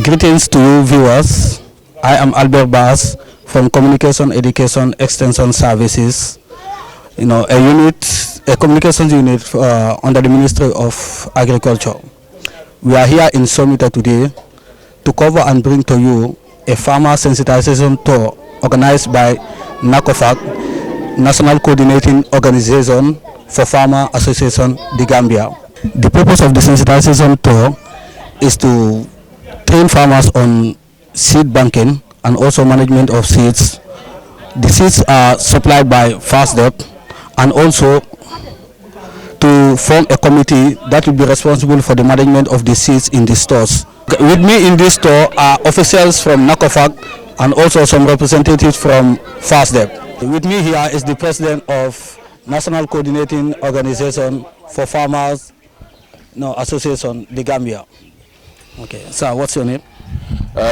Greetings to you viewers. I am Albert Bass from Communication Education Extension Services. A communications unit under the Ministry of Agriculture. We are here in Somita today to cover and bring to you a farmer sensitization tour organized by Nacofag, National Coordinating Organization for Farmer Association, the Gambia. The purpose of the sensitization tour is to train farmers on seed banking and also management of seeds. The seeds are supplied by FASDEP, and also to form a committee that will be responsible for the management of the seeds in the stores. With me in this store are officials from Nacofag and also some representatives from FASDEP. With me here is the president of National Coordinating Organization for Farmers Association, the Gambia. Okay, sir, what's your name?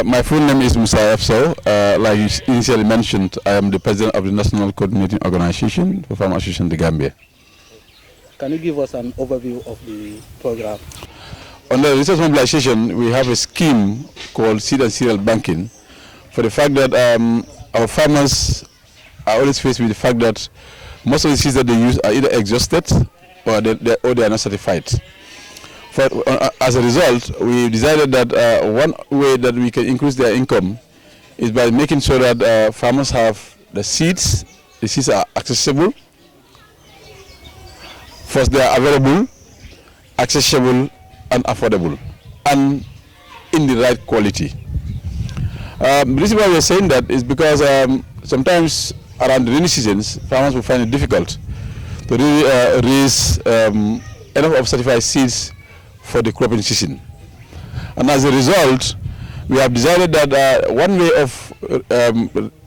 My full name is Musa Efso. Like you initially mentioned, I am the president of the National Coordinating Organization for Farmer Association, the Gambia. Can you give us an overview of the program? Under the resource mobilization, we have a scheme called seed and cereal banking for the fact that our farmers are always faced with the fact that most of the seeds that they use are either exhausted or they are not certified. As a result, we decided that one way that we can increase their income is by making sure that farmers have the seeds are accessible. First, they are available, accessible, and affordable, and in the right quality. The reason why we are saying that is because sometimes around the rainy seasons, farmers will find it difficult to really raise enough of certified seeds for the cropping season. And as a result, we have decided that one way of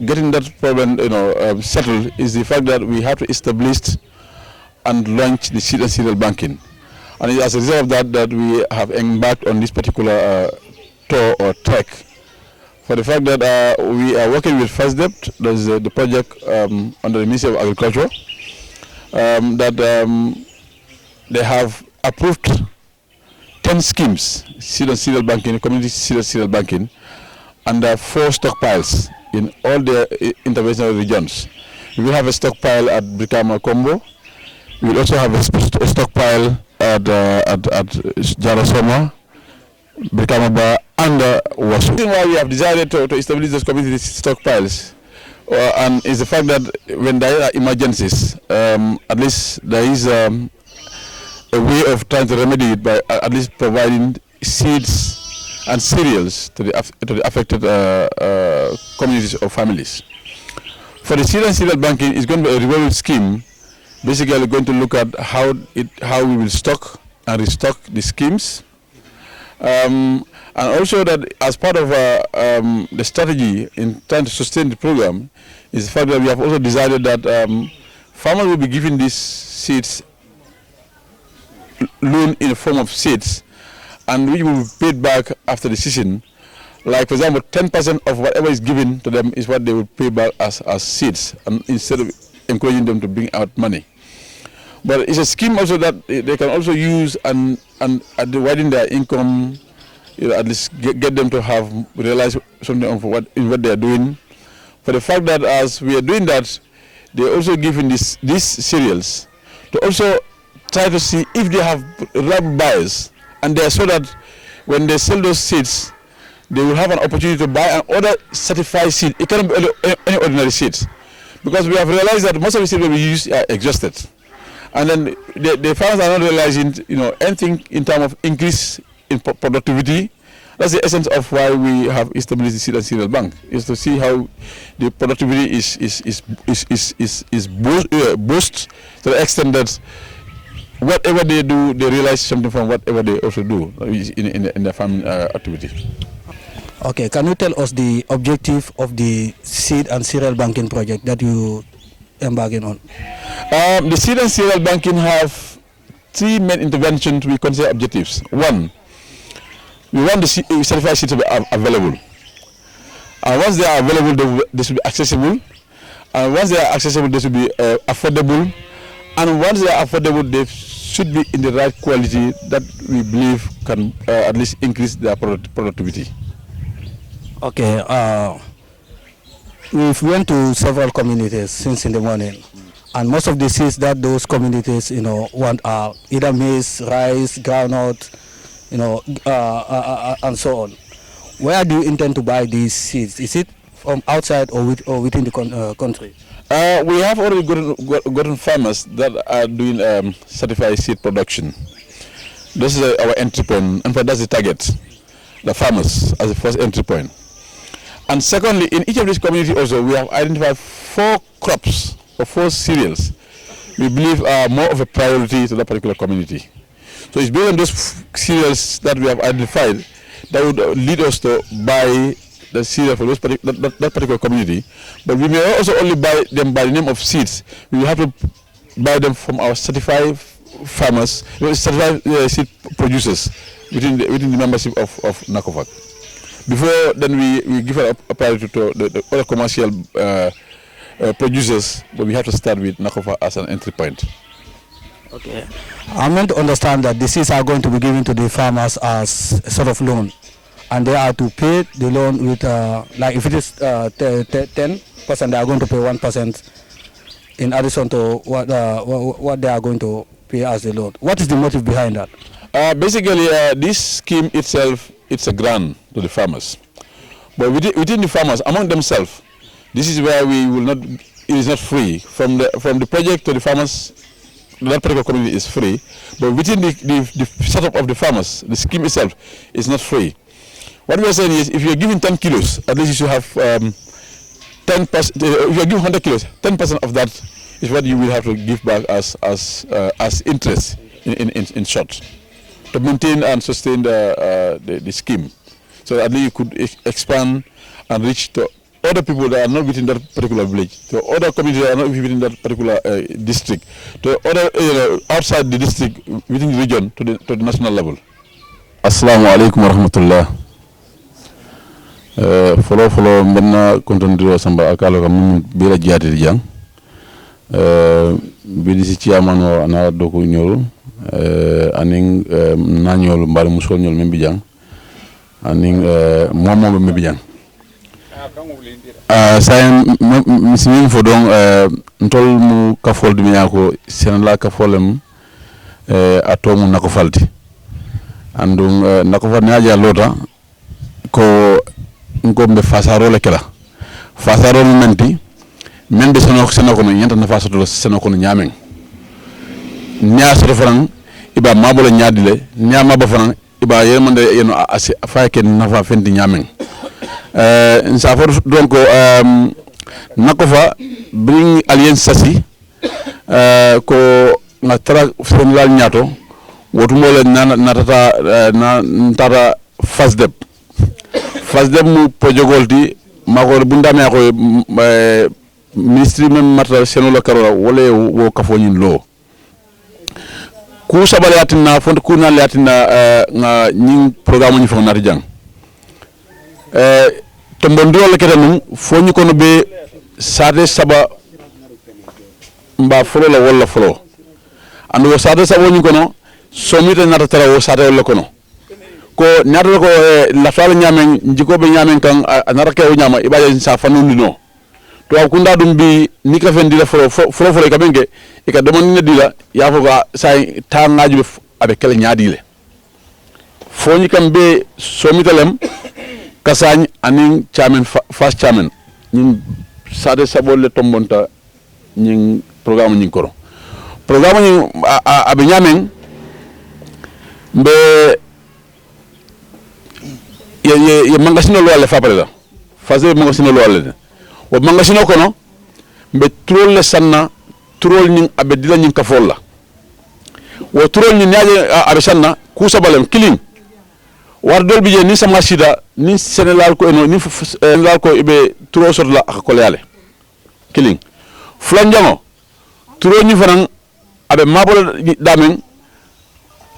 getting that problem settled is the fact that we have to establish and launch the seed and cereal banking. And as a result of that, we have embarked on this particular tour or trek for the fact that we are working with FASDEP, that's the project under the Ministry of Agriculture, that they have approved 10 schemes, seed and cereal banking, community seed and cereal banking, and 4 stockpiles in all the interventional regions. We will have a stockpile at Brikama Combo. We will also have a stockpile at Jarasoma, Brikama Ba, and Wasu. The reason why we have decided to establish those community stockpiles and is the fact that when there are emergencies, at least there is a way of trying to remedy it by at least providing seeds and cereals to the affected communities or families. For the seed and cereal banking, it's going to be a revolving scheme, basically going to look at how we will stock and restock the schemes, and also that as part of the strategy in trying to sustain the program is the fact that we have also decided that farmers will be given these seeds loan in the form of seeds, and we will be paid back after the season. Like, for example, 10% of whatever is given to them is what they will pay back as seeds, and instead of encouraging them to bring out money. But it's a scheme also that they can also use and widen their income, at least get them to have realize something of what they are doing. For the fact that as we are doing that, they are also giving these cereals to also try to see if they have reliable buyers, and they are so that when they sell those seeds, they will have an opportunity to buy another certified seed. It cannot be any ordinary seeds, because we have realized that most of the seeds that we use are exhausted, and then the farmers are not realizing anything in terms of increase in productivity. That's the essence of why we have established the seed and cereal bank, is to see how the productivity is boost to the extent that whatever they do, they realize something from whatever they also do in their farming activity. Okay, can you tell us the objective of the seed and cereal banking project that you embarking on? The seed and cereal banking have 3 main interventions we consider objectives. 1, we want the certified seeds to be available. And once they are available, they should be accessible. And once they are accessible, they should be affordable. And once they are affordable, they should be in the right quality that we believe can at least increase their productivity. Okay. We've went to several communities since in the morning, and most of the seeds that those communities, want are either maize, rice, groundnut, and so on. Where do you intend to buy these seeds? Is it from outside or within the country? We have already gotten farmers that are doing certified seed production. This is our entry point, and that's the target, the farmers as the first entry point. And secondly, in each of these communities also, we have identified 4 crops or 4 cereals we believe are more of a priority to that particular community. So it's based on those cereals that we have identified that would lead us to buy the cereal for that particular community. But we may also only buy them by the name of seeds. We will have to buy them from our certified farmers, certified seed producers within the membership of Nacofag. Before then, we give a priority to the other commercial producers, but we have to start with Nacofag as an entry point. Okay. I'm meant to understand that the seeds are going to be given to the farmers as a sort of loan, and they are to pay the loan with, like if it is 10%, they are going to pay 1% in addition to what they are going to pay as the loan. What is the motive behind that? Basically, this scheme itself, it's a grant to the farmers. But within the farmers, among themselves, this is where we will not, it is not free. From the project to the farmers, that particular community is free. But within the setup of the farmers, the scheme itself is not free. What we are saying is, if you are giving 10 kilos, at least you should have 10%, if you are giving 100 kilos, 10% of that is what you will have to give back as interest in short, to maintain and sustain the scheme. So at least you could expand and reach to other people that are not within that particular village, to other communities that are not within that particular district, to other outside the district, within the region, to the national level. Assalamu alaikum wa rahmatullah. Follow mbenna kontondiro samba akalo kam bira jiati jang. Bidisi chairman o ana doko nyoro aning nanyol mbal musol nyol membi jang aning momo membi jang say misimin fo don ntol mu kafol dum yako senala kafolem atomu nakofalti andum nakofal naaja lota ko ngombe fasaro le kala fasaro menti mende seno kono nyanta na fasato seno kono nyamen nya so faran iba mabolo nyaadile nya maba faran iba yemande yeno faake nafa fendi nyamen nsa for donc Nacofa bring alliance sasi ko ngatra fenlal nyato wotumo le natata na ntara fasdeb mu pojogolti mako bundame ko ministry même mata senola karola wala wo kafonyin lo ku sabale atina font ku na latina nga ñing programme ñu fo nati jang to mbondi wala ketanum fo ñu kono be sade saba mba folo la wala folo ando sade saba ñu kono somita nata tara wo sade wala kono ko ñaata ko la fala ñamen jiko be ñamen kan anara ke ñama ibaje sa fanundi no to akunda dum bi ni ka fendi la folo ka benke e ka demon ne dila ya fo ga say ta ngaju abe kala ñaadile fo ñi kam be somitalem kasañ anin chairman fast chairman ñin sade sabole tombonta ñin programme ñin koro programme ñin abe ñamen be ye mangasino lo ale fapale la fase mangasino lo ale o mangasino kono be trol le sanna trol ñing abe dila ñing kafol la wo trol ñi ñaaje abe sanna ku sabalem killing war dol bi je ni sama sida ni Sénégal ko no ni Sénégal ko ibe trol sot la ak ko yale killing flanjango trol ñi fanan abe mabol damen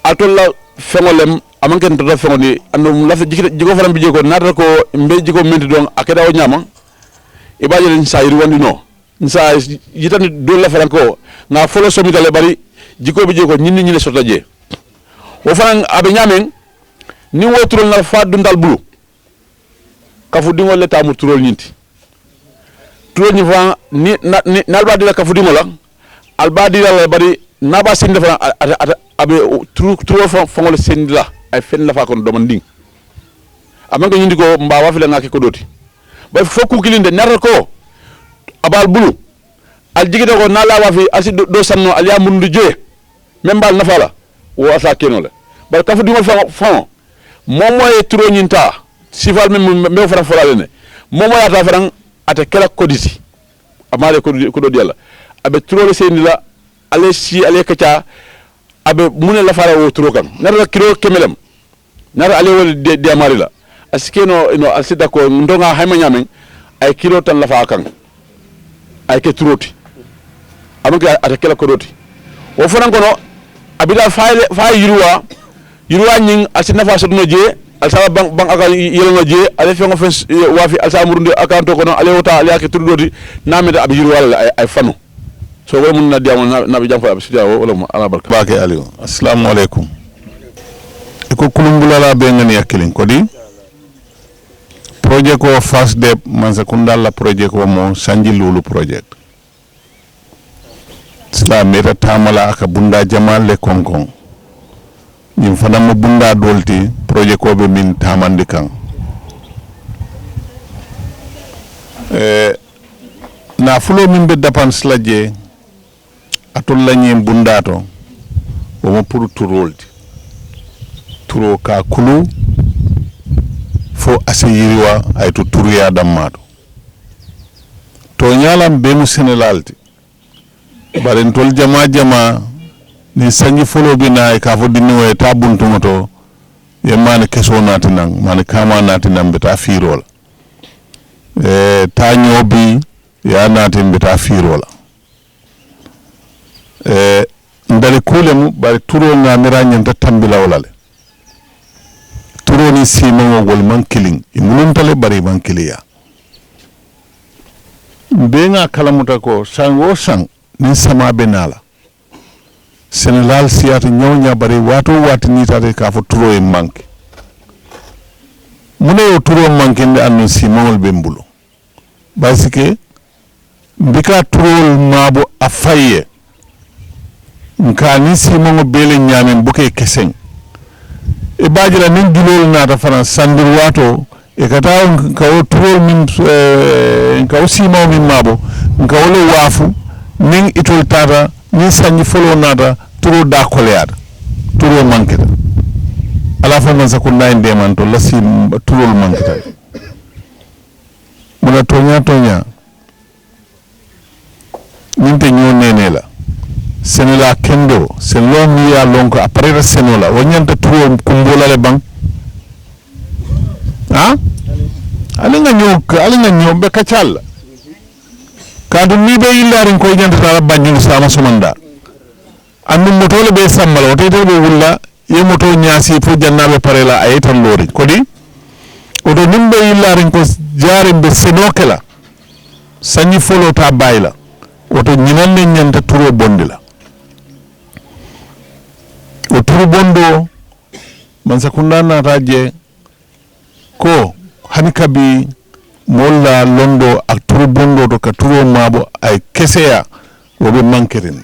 atolla fengolem amanken to fengoni andum lafa jigo faram bi jiko nata ko mbe jiko menti don akeda o nyama ibaje len sayri wandi no nsa yitani do la faran ko nga folo somita le bari jiko bi jiko nyinni nyile sota je o faran abe nyamen ni wotro na fa dundal bulu kafu dingo le tamu turol nyinti turol ni fa ni nalba dila kafu dingo la alba dila la bari naba sinde fa abe turol fa ngol sendila ay fen la fa kon do man ding amanga nyindi ko mbawa fi la ngaki ko doti ba fokku kilinde nar ko abal bulu al jigida ko nala wa fi asi do sanno al ya mundu je membal nafala wo asa keno le ba kafu dingo fa momo e turo nyinta sifal me fara fara ne momo ya ta faran ata kala kodisi amale ko do diala abe turo le sendila ale si ale kacha abe mune la fara wo turo kan nar la kilo kemelam nar ale wol de amari la askeno ino asida ko ndonga hayma nyamen ay kilo tan la fa kan ay ke turoti amuga ata kala kodoti wo faran kono abida fa yirwa nyin asina fa sodno je alsa bang aka yelno je ale fengo fen wafi alsa murunde akanto kono ale wota ale ake turdoti nameda abi yirwa ay fanu so wala mun na diamo na bi jam fa abi sidia wala mo ala barka bake aliou assalamu alaikum ko kulumbulala be ngani yakilin kodi projet ko fas de mansa kundalla projet ko mo sanji lulu project sila meta tamala aka bunda jamal le konkon ñim fana mo bunda dolti projet ko be min tamandi kan na fulo min be dapan slaje atol la ñim bunda to o mo pour turolti turo ka kulu fo asayiriwa ay to turuya dammato to nyalam be mu senelalti baren tol jama ni sanji folo bi na ka fo dinno e ta buntumo to ye mane keso nati nan mane kama nati nan be ta firola ta nyobi ya nati be ta firola ndali kulemu bari turo ngamira nyanta tambila walale turo ni simo wol man killing imunun tale bari man kiliya benga kalamuta ko sango sang ni sama benala Senegal siyata nyonya bari watu ni tare ka fo turo e manke mune yo turo manke nde anno simol bembulo basike bika turo mabo afaye nka ni simol bele nyamen buke keseng e bajira nin dulol nata fana sandir wato e kata ka o turo min ka o simol min mabo nka wole wafu nin itol tata ni sanji folo nata turo da koleada turo manketa ala fa man sakunda inde man to lasi turo manketa mona tonya ninte nyo nenela senela kendo senlo mi ya lonko après senola wonyanta turo kumbola le bang ha alinga nyo be kachal kadu mi be yillarin ko nyanta tara banjul sama somanda andu motole be sammalo tete be wulla ye moto nyaasi fo jannabe parela ayetan lori kodi odo nimbe yillarin ko jare be senokela sanyi folo ta bayla oto nyinanne nyanta turo bondila o turu bondo man sakunda na taje ko hanikabi molla londo ak turu bondo to ka turo mabo ay keseya wobe mankerin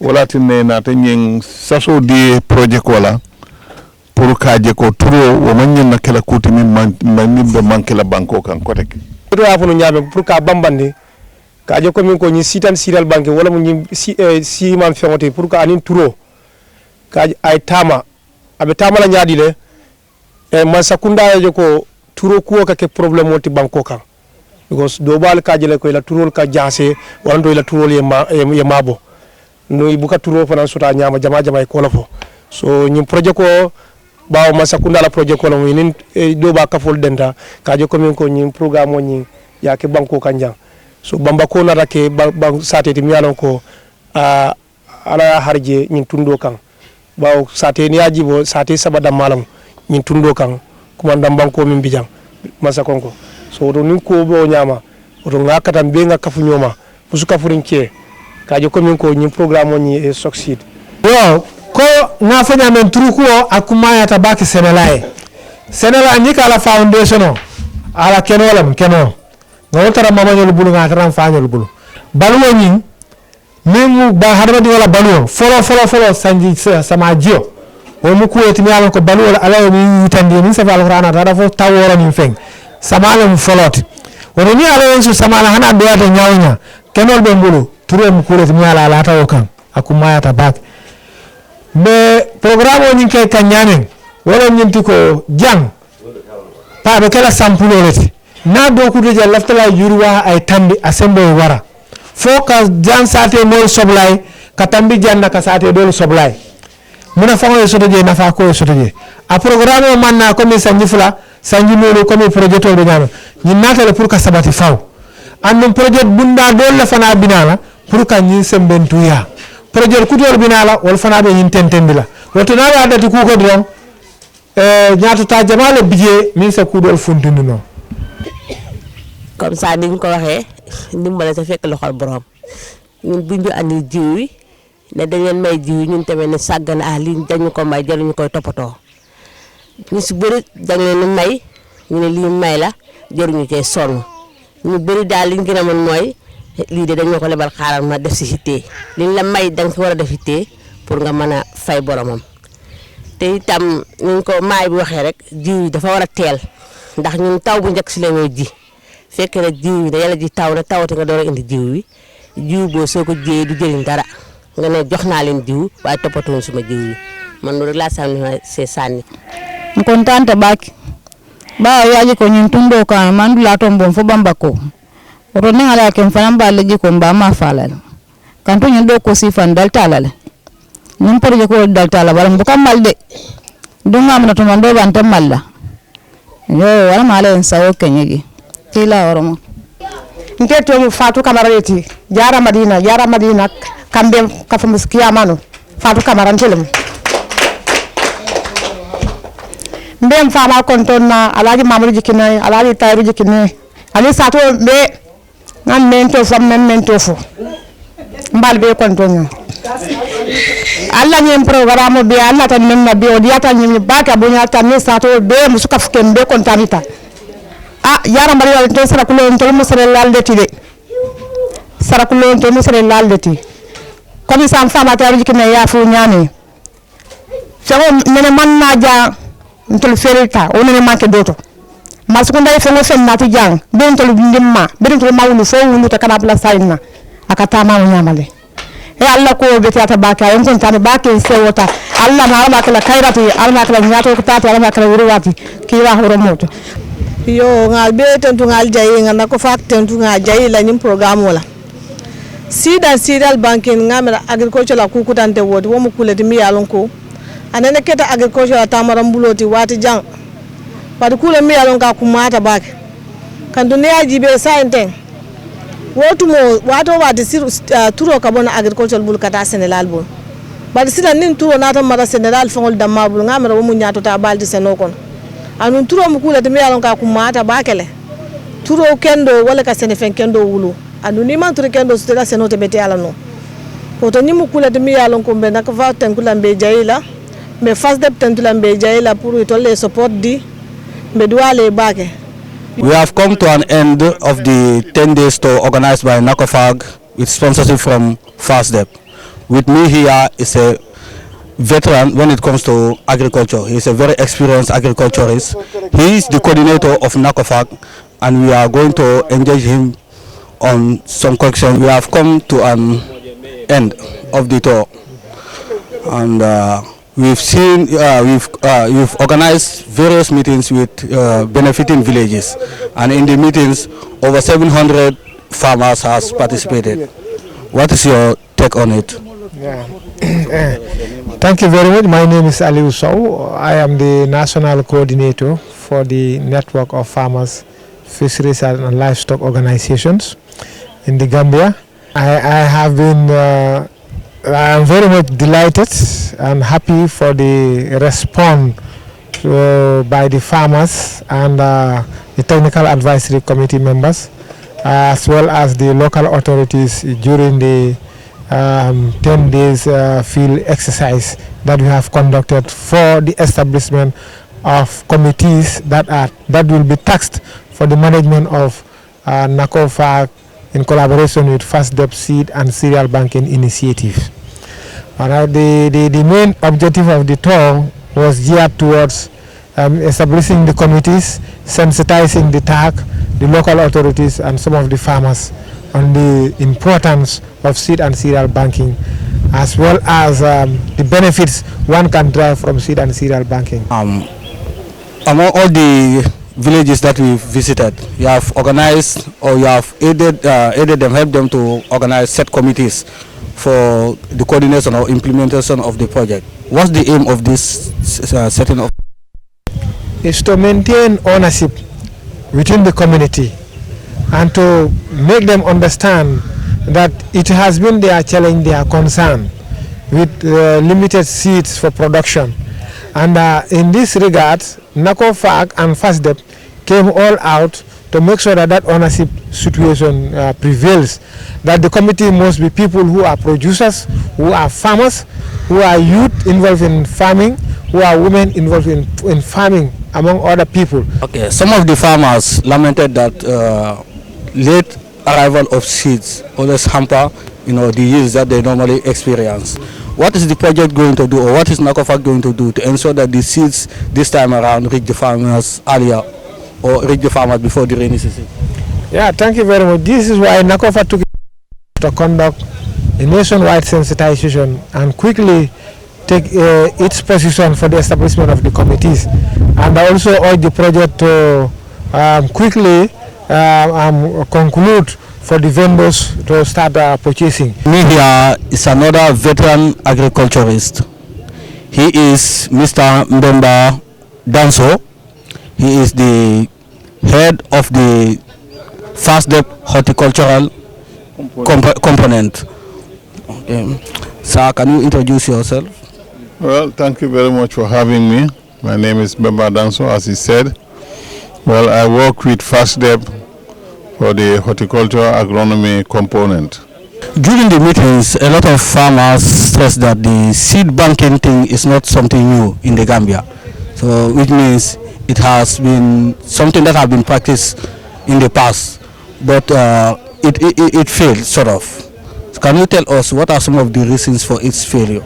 wala tinne na tanyen saso di projet ko la pour kaaje ko turo wo manyen na kala kuti min be mankela banko kan kotek to afuno nyaabe pour ka bambande kaaje ko min ko ni sitan siral banke wala mo ni si man femote pour ka anin turo kaaje ay tama abe tama la nyaadi le e man sakunda je ko turo ko ka ke problème woti banko kan because do bal kaaje le ko la turol ka jaase wala do la turol ye mabo no ibuka turo fana sota nyama jama e kola fo so nyim projet ko bawo man sakunda la projet ko mo nin do ba ka fol denta kaaje ko min ko nyim programme ni yake banko kanja so bamba ko na rake bang sateti mi alon ko ala harje nyin tundo kan bawo sate ni ajibo sate sabada malam nyin tundo kan kuma ndam banko min bijang masa konko so do nin ko bo nyama oto ngakata be nga kafu nyoma musu kafurinke kaje ko min ko nyin programme ni e succeed yo ko na fanya men truko akuma ya tabaki senelae senela ni kala foundation ala keno lam keno ngol tara mama nyol bulu nga tara fañol bulu baluwo ñi memu ba hadama di wala baluwo folo sanji sama jio o mu kuweti mi alon ko baluwo ala mi yitandi ni sa alqur'ana tara fo taworo ni feng sama lam foloti wono ni ala yensu sama la hana do yata nyawnya kenol be mbulu turo mu kuweti mi ala la tawo kan akuma yata bak me programme ni kay kanyanen wala nyinti ko jang pa be kala sampulo leti na do ku de laftala yurwa ay tambi asembo wara foka jan sate mol soblay ka tambi janna ka sate dol soblay muna fango e soto je nafa ko e soto je a programme man na ko mi sanji fula sanji molo ko mi projet o de nyama ni natale pour ka sabati faw andum projet bunda dol la fana binala pour ka ni sembentu ya projet ku dol binala wol fana be yin tentendila woto na ya dati ku ko dron ñaata ta jamale bijé min sa ku dol funtinu no comme ça niñ ko waxé ndimbal sa fekk loxol borom ñun buñu andi jiw wi ne dañ leen may jiw ñun tamé ne sagana li dañu ko may jaru ñu koy topato ñu ci bëri dañ leen may ñu ne li may la jaru ñu cey son ñu bëri dal li gëna mën moy li de dañu ko lebal xaaral ma def ci hité li la may dang ci wara def hité pour nga mëna fay boromam té itam ñu ko may bi waxé rek jiw dafa wara téel ndax ñun taw bu ñëk ci lañuy ji fekk rek jiw da yalla ji taw na tawati nga doora indi jiw wi jiw bo soko jey du jëriñ dara nga ne jox na leen jiw way topato suma jiw wi man lo rek la sanni c'est sanni kontante baki ba yaji ko ñun tundo ka man la tombo fo bambako oto ne ala ken fanam ba leji ko ba ma falal kanto ñun do ko sifan dal talale ñun projet ko dal tala baram bu kam malde do ngamna to man do bantam malla yo wala mala en sawo kenyegi kila oromo nteto mu fatu kamarati jara madina kambe kafa muskiya manu fatu kamaran telum mbem fama konton na alaji mamuru jikine alaji tayru jikine ali sato be ngam mento fam mento fu mbal be konton alla nyem programme be alla tan men na be odiata nyem baka bunya tan ni sato be musuka fuken be kontanita yara mbari wala to sara kulo to mo sara laldeti de sara kulo to mo sara laldeti comme ça fama ta riki ne ya fu nyame sago mena man na ja ntol ferita o ne manke doto mas ko nday fengo fen na ti jang ben tol ndimma ben tol mawlu fo wulu ta kana pla sayna akata ma nyamale e alla ko be tata baka en kon tan baka sewota alla ma ala kala kairati alla kala nyato ko tata alla kala wurwati ki wa horo moto yo ngal be tentu ngal jayi ngana ko fak tentu ngal jayi la nim programme wala sidal banking ngamira agriculture la kukutante wodi wo mu kuleti mi yalon ko anene keta agriculture la tamaram buloti wati jang padu kule mi yalon ka kumata bak kan duniya jibe sainte wotu mo wato wati sir turo ka bona agriculture bul kata Senegal bul bad sila nin turo nata mara Senegal fongol damma bul ngamira wo mu nyato ta baldi senokon anun turo mu kuleti mi yalon ka kumata bakele turo kendo wala ka senefen kendo wulu anu ni man turo kendo sutela senote bete ala no oto ni mu kuleti mi yalon ko be Nacofag tenkula be jayila me fas dep tenkula be jayila pour itolle support di be duale bake. We have come to an end of the 10-day store organized by Nacofag with sponsorship from FASDEP. With me here is a veteran when it comes to agriculture. He is a very experienced agriculturist. He is the coordinator of Nacofag, and we are going to engage him on some questions. We have come to an end of the tour, and we've seen we've organized various meetings with benefiting villages, and in the meetings over 700 farmers has participated. What is your take on it? Yeah. Thank you very much. My name is Aliou Sow. I am the national coordinator for the network of farmers, fisheries and livestock organizations in the Gambia. I have been I am very much delighted and happy for the response by the farmers and the technical advisory committee members, as well as the local authorities during the 10 days field exercise that we have conducted for the establishment of committees that will be tasked for the management of Nacofag in collaboration with First Debt Seed and Cereal Banking Initiative. The main objective of the tour was geared towards establishing the committees, sensitizing the TAC, the local authorities and some of the farmers on the importance of seed and cereal banking, as well as the benefits one can derive from seed and cereal banking. Among all the villages that we visited, you have organized or you have aided them, helped them to organize set committees for the coordination or implementation of the project. What's the aim of this setting up? It's to maintain ownership within the community and to make them understand that it has been their challenge, their concern with limited seeds for production. And in this regard, Nacofag and First Debt came all out to make sure that that ownership situation prevails, that the committee must be people who are producers, who are farmers, who are youth involved in farming, who are women involved in farming, among other people. Okay, some of the farmers lamented that late arrival of seeds always hamper, the yields that they normally experience. What is the project going to do, or what is Nacofag going to do to ensure that the seeds this time around reach the farmers earlier, or reach the farmers before the rainy season? Yeah, thank you very much. This is why Nacofag took it to conduct a nationwide sensitization and quickly take its position for the establishment of the committees. And I also urge the project to quickly conclude for the vendors to start purchasing. Me here is another veteran agriculturist. He is Mr. Mbemba Danso. He is the head of the First Debt horticultural component. Okay. Sir, can you introduce yourself? Well, thank you very much for having me. My name is Mbemba Danso, as he said. Well, I work with First Debt for the horticultural agronomy component. During the meetings, a lot of farmers stress that the seed banking thing is not something new in the Gambia. So which means it has been something that has been practiced in the past, but it failed, sort of. So can you tell us what are some of the reasons for its failure?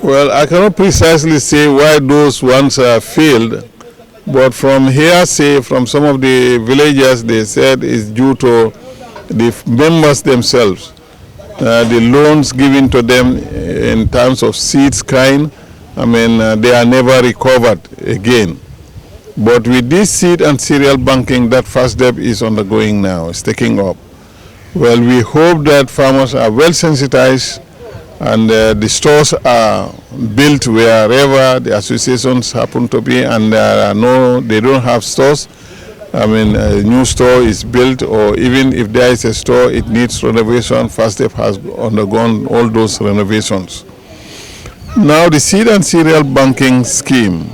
Well, I cannot precisely say why those ones failed, but from hearsay from some of the villagers, they said it's due to the members themselves. The loans given to them in terms of seeds kind, they are never recovered again. But with this seed and cereal banking that First Debt is undergoing now, is taking up, well, we hope that farmers are well sensitized and the stores are built wherever the associations happen to be, and they don't have stores. A new store is built, or even if there is a store, it needs renovation. First Step has undergone all those renovations. Now the seed and cereal banking scheme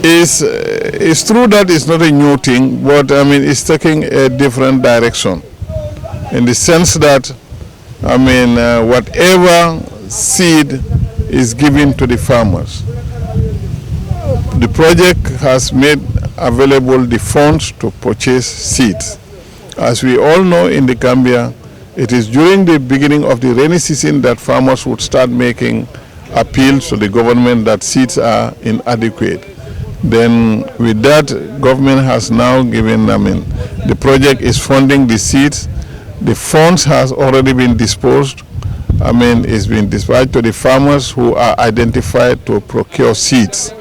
is true that it's not a new thing, but it's taking a different direction in the sense that whatever seed is given to the farmers, the project has made available the funds to purchase seeds. As we all know in the Gambia, it is during the beginning of the rainy season that farmers would start making appeals to the government that seeds are inadequate. Then with that, government has now given, the project is funding the seeds. The funds has already been disposed. It's been dispatched to the farmers who are identified to procure seeds.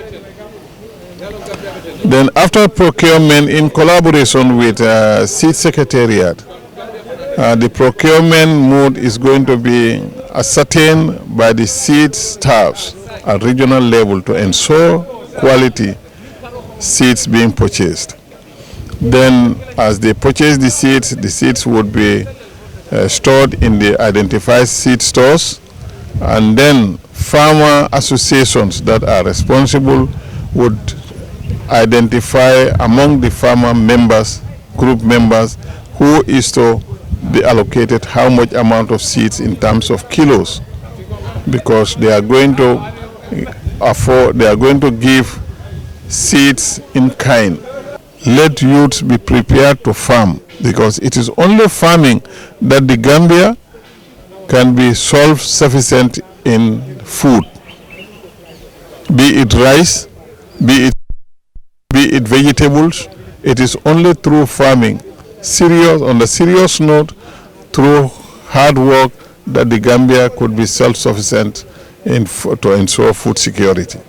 Then after procurement, in collaboration with Seed Secretariat, the procurement mode is going to be ascertained by the seed staffs at regional level to ensure quality seeds being purchased. Then as they purchase the seeds would be stored in the identified seed stores, and then farmer associations that are responsible would identify among the farmer members, group members, who is to be allocated how much amount of seeds in terms of kilos, because they are going to give seeds in kind. let youths be prepared to farm, because it is only farming that the Gambia can be self-sufficient in food, be it rice, be it vegetables. It is only through farming, on the serious note, through hard work, that the Gambia could be self-sufficient to ensure food security.